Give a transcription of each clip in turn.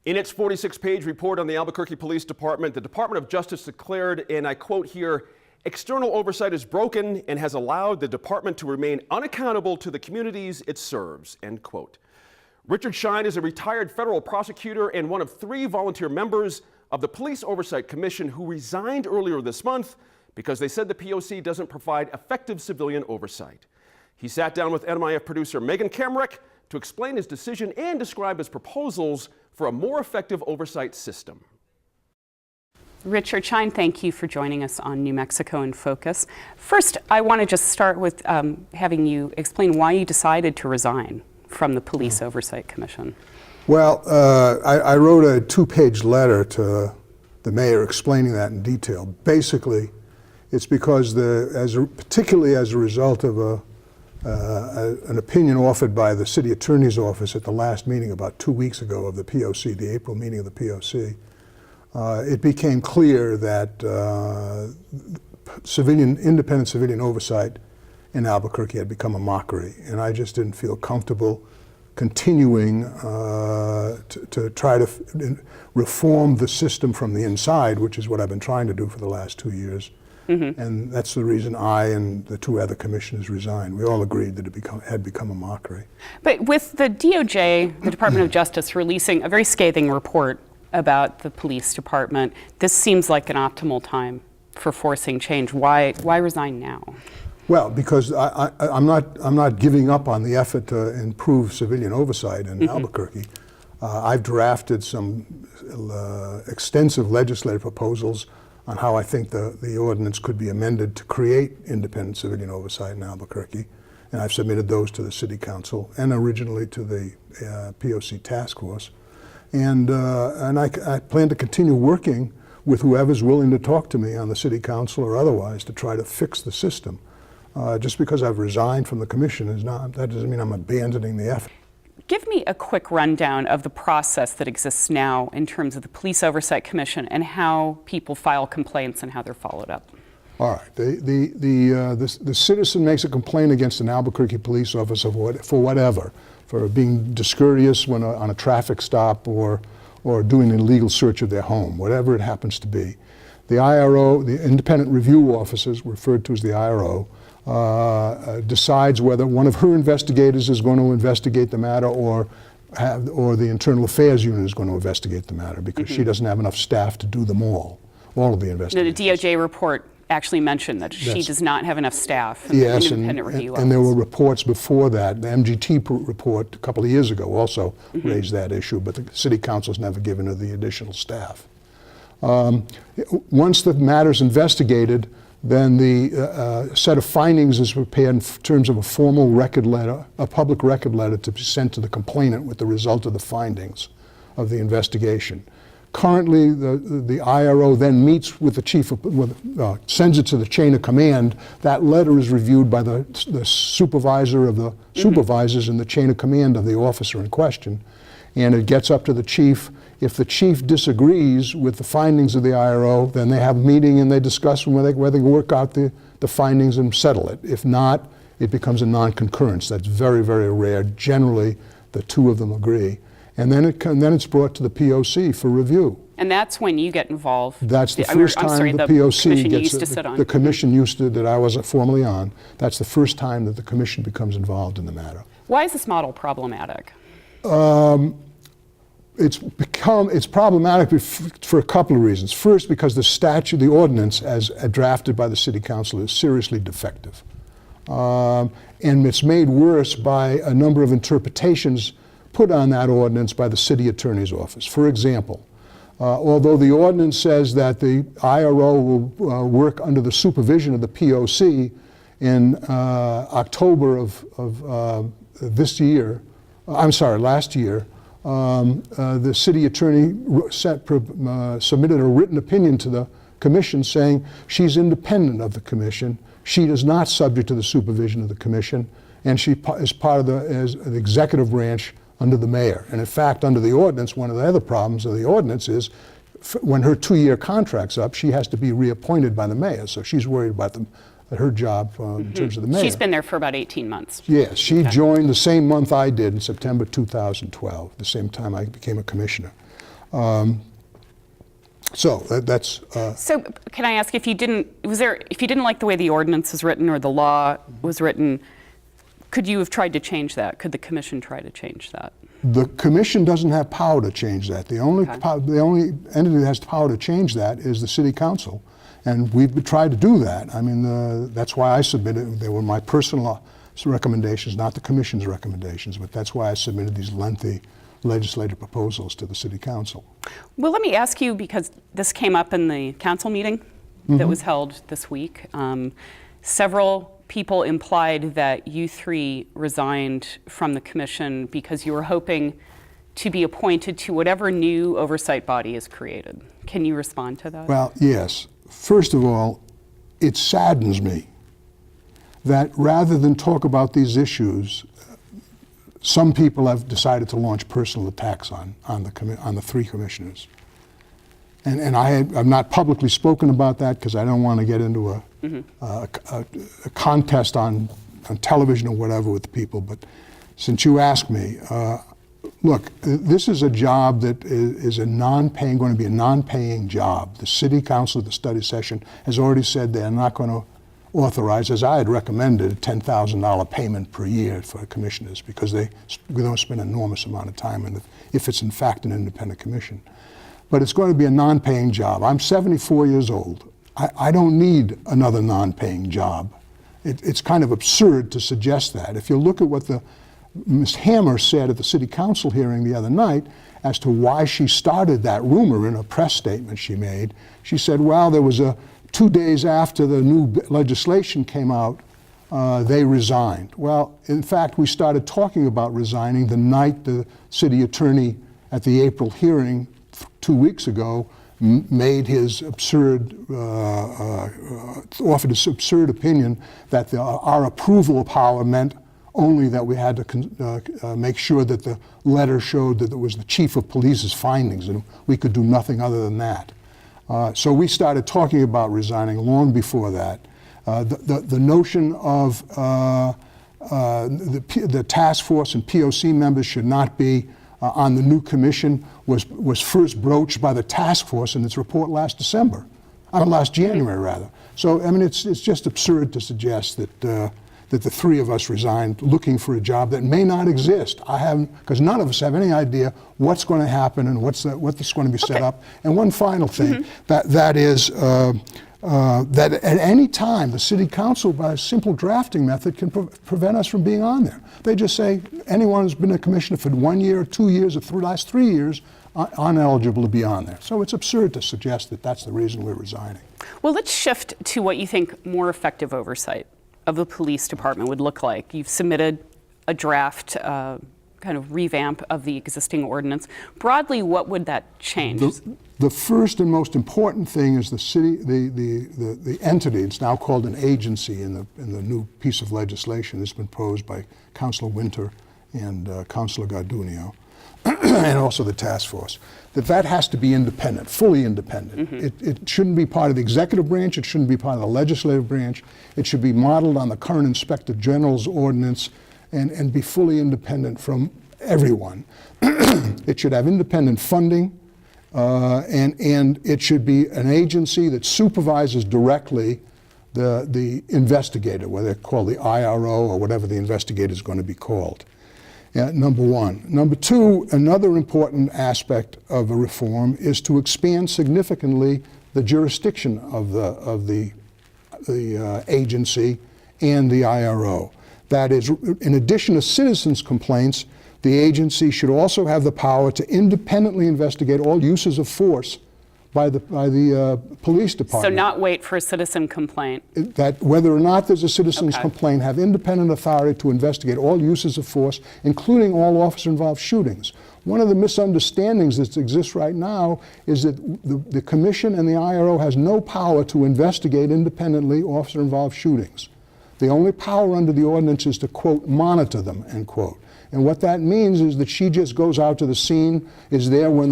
In its 46-page report on the Albuquerque Police Department, the Department of Justice declared, and I quote here, "External oversight is broken and has allowed the department to remain unaccountable to the communities it serves," end quote. Richard Schein is a retired federal prosecutor and one of 3 volunteer members of the Police Oversight Commission who resigned earlier this month because they said the POC doesn't provide effective civilian oversight. He sat down with NMIF producer Megan Kamerick to explain his decision and describe his proposals for a more effective oversight system. Richard Schein, thank you for joining us on New Mexico in Focus. First, I want to just start with having you explain why you decided to resign from the Police Oversight Commission. Well, I wrote a 2-page letter to the mayor explaining that in detail. Basically, it's because, particularly as a result of an opinion offered by the city attorney's office at the last meeting about 2 weeks ago of the POC, the April meeting of the POC, it became clear that independent civilian oversight in Albuquerque had become a mockery, and I just didn't feel comfortable continuing to try to reform the system from the inside, which is what I've been trying to do for the last 2 years. Mm-hmm. And that's the reason I and the 2 other commissioners resigned. We all agreed that it had become a mockery. But with the DOJ, the Department of Justice, releasing a very scathing report about the police department, this seems like an optimal time for forcing change. Why resign now? Well, because I'm not giving up on the effort to improve civilian oversight in Albuquerque. I've drafted some extensive legislative proposals on how I think the ordinance could be amended to create independent civilian oversight in Albuquerque. And I've submitted those to the City Council and originally to the POC task force. And I plan to continue working with whoever's willing to talk to me on the City Council or otherwise to try to fix the system. Just because I've resigned from the commission that doesn't mean I'm abandoning the effort. Give me a quick rundown of the process that exists now in terms of the Police Oversight Commission and how people file complaints and how they're followed up. All right. The citizen makes a complaint against an Albuquerque police officer for whatever, for being discourteous when on a traffic stop or doing an illegal search of their home, whatever it happens to be. The IRO, the independent review officers, referred to as the IRO, decides whether one of her investigators is going to investigate the matter or the Internal Affairs Unit is going to investigate the matter because she doesn't have enough staff to do them all of the investigations. The DOJ report actually mentioned that she does not have enough staff. Yes, independent review and there were reports before that. The MGT report a couple of years ago also raised that issue, but the City Council's never given her the additional staff. Once the matter's investigated, then the set of findings is prepared in terms of a formal record letter, a public record letter to be sent to the complainant with the result of the findings of the investigation. Currently, the IRO then meets with the chief, sends it to the chain of command. That letter is reviewed by the supervisor of the supervisors in the chain of command of the officer in question, and it gets up to the chief. If the chief disagrees with the findings of the IRO, then they have a meeting and they discuss whether they can work out the findings and settle it. If not, it becomes a non-concurrence. That's very, very rare. Generally, the 2 of them agree. And then it's brought to the POC for review. And that's when you get involved. That's the first time the POC gets the commission that I was formerly on. That's the first time that the commission becomes involved in the matter. Why is this model problematic? It's problematic for a couple of reasons. First, because the ordinance as drafted by the City Council is seriously defective. And it's made worse by a number of interpretations put on that ordinance by the City Attorney's Office. For example, although the ordinance says that the IRO will work under the supervision of the POC in October of last year, the city attorney submitted a written opinion to the commission saying she's independent of the commission, she is not subject to the supervision of the commission, and she is part of the executive branch under the mayor. And in fact, under the ordinance, one of the other problems of the ordinance is when her 2-year contract's up, she has to be reappointed by the mayor. So she's worried about her job in terms of the mayor. She's been there for about 18 months. Yes, she joined the same month I did in September 2012, the same time I became a commissioner. So that's So can I ask, if you didn't like the way the ordinance is written or the law was written, could you have tried to change that? Could the commission try to change that? the commission doesn't have power to change that. The only the only entity that has the power to change that is the city council, and we've tried to do that. I mean, that's why I submitted. They were my personal recommendations, not the commission's recommendations. But that's why I submitted these lengthy legislative proposals to the city council. Well, let me ask you, because this came up in the council meeting that was held this week. Several people implied that you three resigned from the commission because you were hoping to be appointed to whatever new oversight body is created. Can you respond to that? Well, yes. First of all, it saddens me that rather than talk about these issues, some people have decided to launch personal attacks on the three commissioners. And I've not publicly spoken about that because I don't want to get into a contest on television or whatever with people. But since you asked me, look, this is a job that is going to be a non-paying job. The city council at the study session has already said they're not going to authorize, as I had recommended, a $10,000 payment per year for commissioners because we don't spend an enormous amount of time in it if it's in fact an independent commission. But it's going to be a non-paying job. I'm 74 years old. I don't need another non-paying job. It's kind of absurd to suggest that. If you look at what Ms. Hammer said at the city council hearing the other night as to why she started that rumor in a press statement she made, she said, well, there was 2 days after the new legislation came out, they resigned. Well, in fact, we started talking about resigning the night the city attorney at the April hearing 2 weeks ago made his offered his absurd opinion that our approval power meant only that we had to make sure that the letter showed that it was the chief of police's findings, and we could do nothing other than that. So we started talking about resigning long before that. The notion of the task force and POC members should not be on the new commission was first broached by the task force in its report last January rather. So I mean, it's just absurd to suggest that that the three of us resigned looking for a job that may not exist. I haven't, because none of us have any idea what's going to happen and what's going to be set up. And one final thing, that is that at any time the city council, by a simple drafting method, can prevent us from being on there. They just say anyone who's been a commissioner for 1 year, 2 years, or the last 3 years uneligible to be on there. So it's absurd to suggest that that's the reason we're resigning. Well, let's shift to what you think more effective oversight of the police department would look like. You've submitted a draft kind of revamp of the existing ordinance. Broadly, what would that change? The first and most important thing is the city, the entity. It's now called an agency in the new piece of legislation that's been proposed by Councilor Winter and Councilor Gardunio, and also the task force. That has to be independent, fully independent. It shouldn't be part of the executive branch. It shouldn't be part of the legislative branch. It should be modeled on the current Inspector General's ordinance and be fully independent from everyone. It should have independent funding, and it should be an agency that supervises directly the investigator, whether they're called the IRO or whatever the investigator is going to be called. Number one. Number two, another important aspect of a reform is to expand significantly the jurisdiction of the agency and the IRO. That is, in addition to citizens' complaints, the agency should also have the power to independently investigate all uses of force by the police department. So not wait for a citizen complaint. That whether or not there's a citizen's complaint, have independent authority to investigate all uses of force, including all officer-involved shootings. One of the misunderstandings that exists right now is that the Commission and the IRO has no power to investigate independently officer-involved shootings. The only power under the ordinance is to, quote, monitor them, end quote. And what that means is that she just goes out to the scene, is there when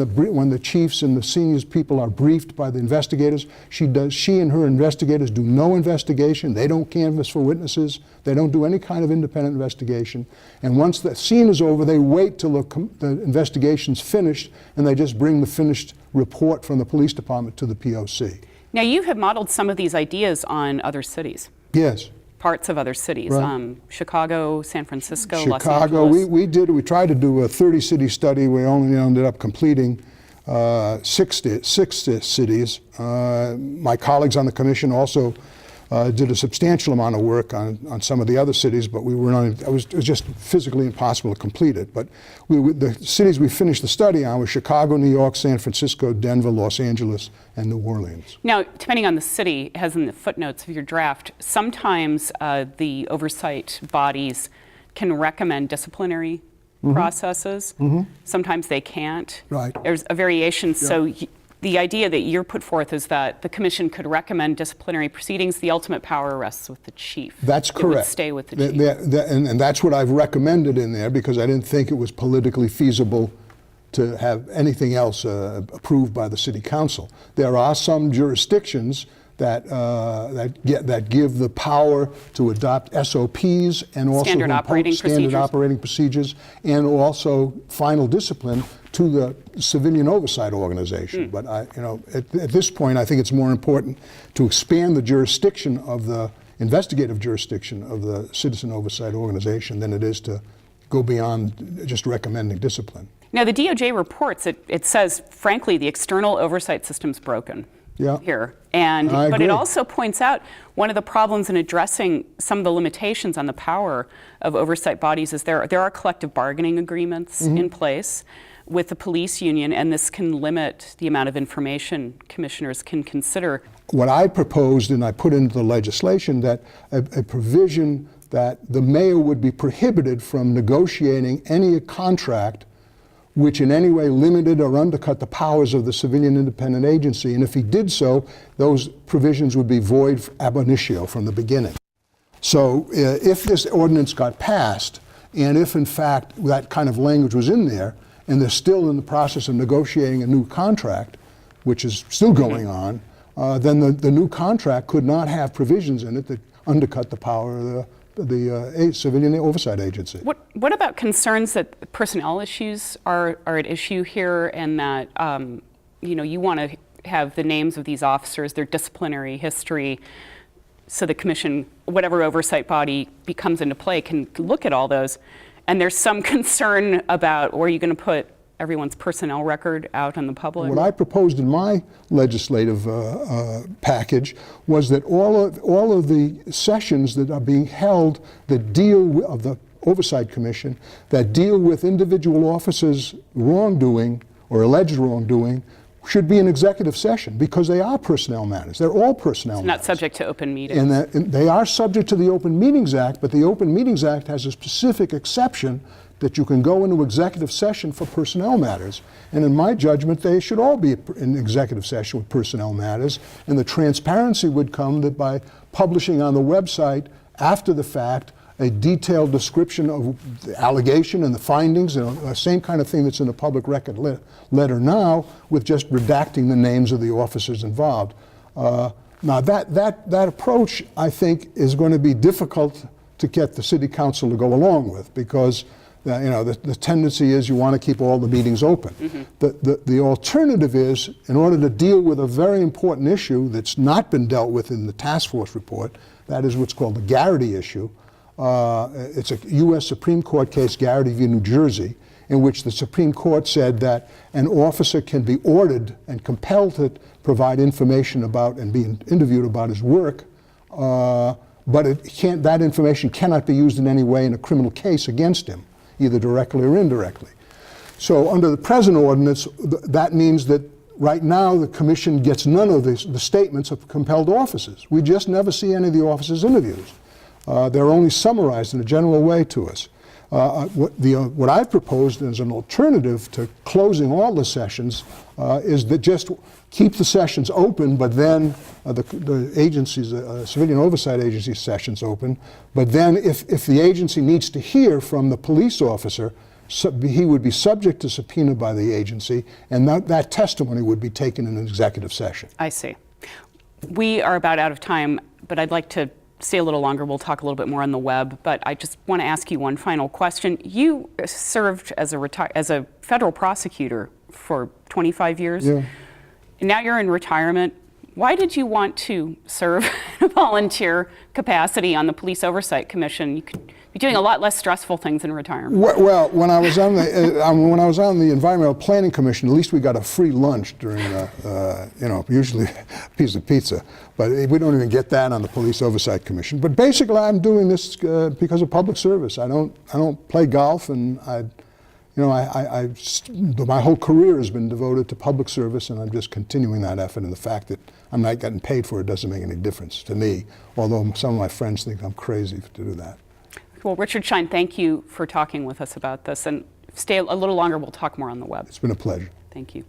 the chiefs and the senior people are briefed by the investigators. She and her investigators do no investigation. They don't canvass for witnesses. They don't do any kind of independent investigation. And once the scene is over, they wait till the investigation's finished, and they just bring the finished report from the police department to the POC. Now, you have modeled some of these ideas on other cities. Yes. Parts of other cities, Right. Chicago, San Francisco, Los Chicago, Angeles. we tried to do a 30-city study. We only ended up completing 6 cities. My colleagues on the commission also did a substantial amount of work on some of the other cities, but we were not, it was just physically impossible to complete it. But the cities we finished the study on were Chicago, New York, San Francisco, Denver, Los Angeles, and New Orleans. Now, depending on the city, it has in the footnotes of your draft, sometimes the oversight bodies can recommend disciplinary processes. Sometimes they can't. Right. There's a variation. So the idea that you're put forth is that the commission could recommend disciplinary proceedings. The ultimate power rests with the chief. That's correct. It would stay with the chief. And that's what I've recommended in there, because I didn't think it was politically feasible to have anything else approved by the city council. There are some jurisdictions that give the power to adopt SOPs and also Standard operating operating procedures, and also final discipline to the civilian oversight organization. But at this point, I think it's more important to expand the jurisdiction of the investigative jurisdiction of the citizen oversight organization than it is to go beyond just recommending discipline. Now, the DOJ reports, it says, frankly, the external oversight system's broken. Yeah. Here. I But agree. it also points out one of the problems in addressing some of the limitations on the power of oversight bodies is there are collective bargaining agreements in place with the police union, and this can limit the amount of information commissioners can consider. What I proposed, and I put into the legislation, that a provision that the mayor would be prohibited from negotiating any contract which in any way limited or undercut the powers of the civilian independent agency. And if he did so, those provisions would be void ab initio from the beginning. So if this ordinance got passed, and if in fact that kind of language was in there, and they're still in the process of negotiating a new contract, which is still going on, then the new contract could not have provisions in it that undercut the power of the civilian oversight agency. What about concerns that personnel issues are at issue here, and that you want to have the names of these officers, their disciplinary history, so the commission, whatever oversight body comes into play, can look at all those. And there's some concern about, where are you going to put everyone's personnel record out on the public? What I proposed in my legislative package was that all of the sessions that are being held that deal of the Oversight Commission, that deal with individual officers' wrongdoing or alleged wrongdoing, should be an executive session, because they are personnel matters. They're all personnel matters. Not subject to open meetings. And they are subject to the Open Meetings Act, but the Open Meetings Act has a specific exception that you can go into executive session for personnel matters. And in my judgment, they should all be in executive session with personnel matters. And the transparency would come that by publishing on the website after the fact a detailed description of the allegation and the findings, the same kind of thing that's in a public record letter now, with just redacting the names of the officers involved. Now that approach, I think, is going to be difficult to get the city council to go along with, because the tendency is you want to keep all the meetings open. The alternative is, in order to deal with a very important issue that's not been dealt with in the task force report, that is what's called the Garrity issue. It's a U.S. Supreme Court case, Garrity v. New Jersey, in which the Supreme Court said that an officer can be ordered and compelled to provide information about and be interviewed about his work, but that information cannot be used in any way in a criminal case against him, either directly or indirectly. So under the present ordinance, that means that right now the commission gets none of the statements of compelled officers. We just never see any of the officers' interviews. They're only summarized in a general way to us. What I've proposed as an alternative to closing all the sessions is that just keep the sessions open, but then the agencies, civilian oversight agency sessions open, but then if the agency needs to hear from the police officer, he would be subject to subpoena by the agency, and that testimony would be taken in an executive session. I see. We are about out of time, but I'd like to stay a little longer. We'll talk a little bit more on the web, but I just want to ask you one final question. You served as a federal prosecutor for 25 years. Yeah. And now you're in retirement. Why did you want to serve in a volunteer capacity on the Police Oversight Commission? You could be doing a lot less stressful things in retirement. Well, when I was on the Environmental Planning Commission, at least we got a free lunch during usually a piece of pizza, but we don't even get that on the Police Oversight Commission. But basically, I'm doing this because of public service. I don't play golf, and my whole career has been devoted to public service, and I'm just continuing that effort. And the fact that I'm not getting paid for it doesn't make any difference to me, although some of my friends think I'm crazy to do that. Well, Richard Schein, thank you for talking with us about this. And stay a little longer, we'll talk more on the web. It's been a pleasure. Thank you.